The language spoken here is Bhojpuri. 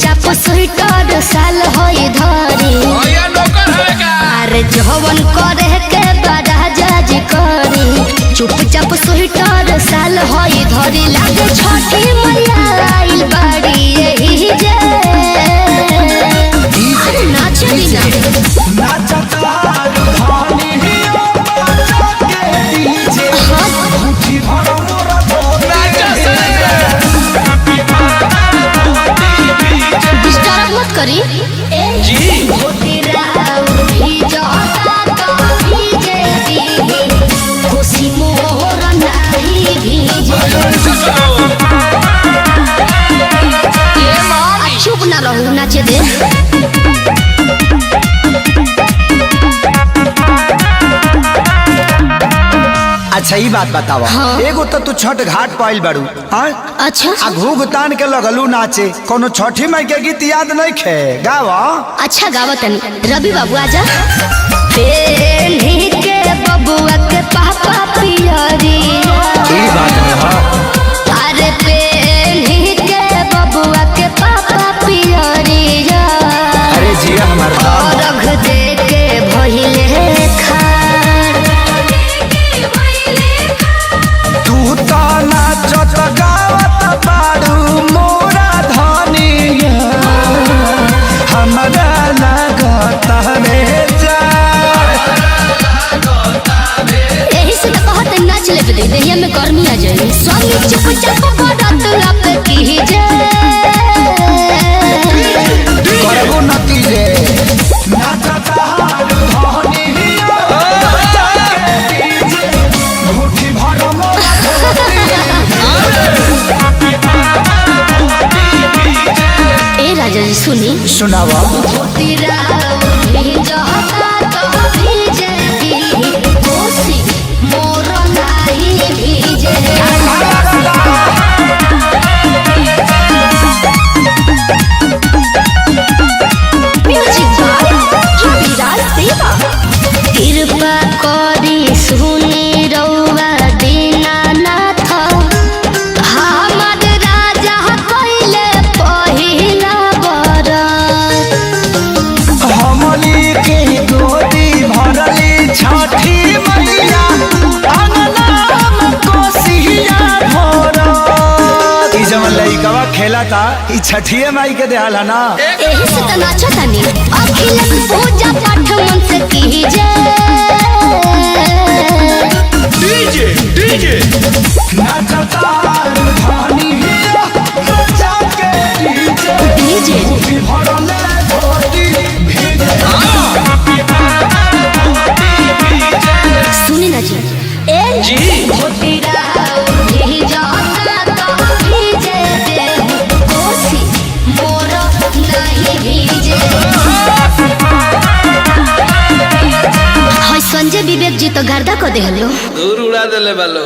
चाप स्वेटर साल होई धरी अरे जवन करे के बड़ा जज करी चुपचाप स्वेटर साल होई धरी लागे छठी मैया आइल बाड़ी यही जे नाच बिना डिस्टर्ब मत करी खुशी मोर नहीं चुप ना रहू नाचे दे। अच्छा ये बात बतावा हाँ? एगो तो तू छठ घाट पाइल बारू हाँ? अच्छा आ घूघ तान के लगलू नाचे कोनो छठी माई के गीत याद नहीं खे गावा। अच्छा गावा तनी रवि बाबू आजा पेन्ही के बबुआ के पापा पियरी अरे पेन्ही के बबुआ के पापा पियरी अरे जिया हमार रख दे के भइले तू तो नाचत गावत बारू मोरा धनिया हमरा लागत रे यही से तो कहत नाच ले दे देहिया में गर्मी आ जाए स्वामी चुपचाप बरत लप की जे करबो नती रे नाचत हारू धनिया मुट्ठी भर मोरा ए राजा जी सुनी सुनावा कृपा करी सुनी रउआ दीनानाथ हमर राजा कइले पहिला बरत हमली के गोदी भरली छठी मैया अंगना में कोसिया भरत ई जवन लइकवा खेला था ई छठिए माई के देहाला ना एही से त नाचो तनी अखिल पूजा पाठ मन से कीजे डीजे नाचता धनी जाके डीजे भरले धोती सुनी ना जी ए जी भोटिरा भी जाता तो भीजे दे कोसी मोर नहीं भीजे हाय संजय विवेक जी तो गर्दा को देहलो दूर उड़ा देले बालो।